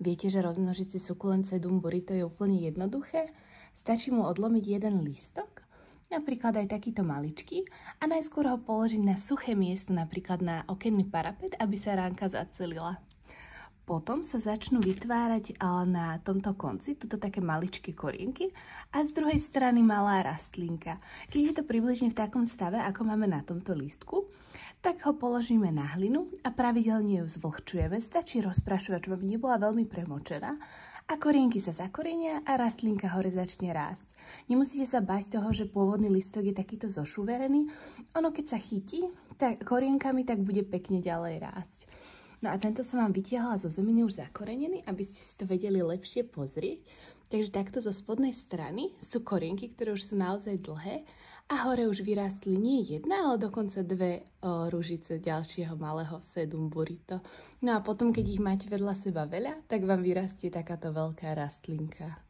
Viete, že rozmnožiť si sukulent sedum burrito je úplne jednoduché? Stačí mu odlomiť jeden lístok, napríklad aj takýto maličký, a najskôr ho položiť na suché miesto, napríklad na okenný parapet, aby sa ránka zacelila. Potom sa začnú vytvárať na tomto konci tuto také maličké korienky a z druhej strany malá rastlinka. Keď je to približne v takom stave, ako máme na tomto lístku, tak ho položíme na hlinu a pravidelne ju zvlhčujeme. Stačí rozprašovať, aby nebola veľmi premočená, a korienky sa zakorenia a rastlinka hore začne rásť. Nemusíte sa bať toho, že pôvodný listok je takýto zošuverený. Ono keď sa chytí tak korienkami, tak bude pekne ďalej rásť. No a tento som vám vytiahla zo zeminy už zakorenený, aby ste si to vedeli lepšie pozrieť. Takže takto zo spodnej strany sú korienky, ktoré už sú naozaj dlhé a hore už vyrástli nie jedna, ale dokonca dve ružice ďalšieho malého sedum burrito. No a potom, keď ich máte vedľa seba veľa, tak vám vyrastie takáto veľká rastlinka.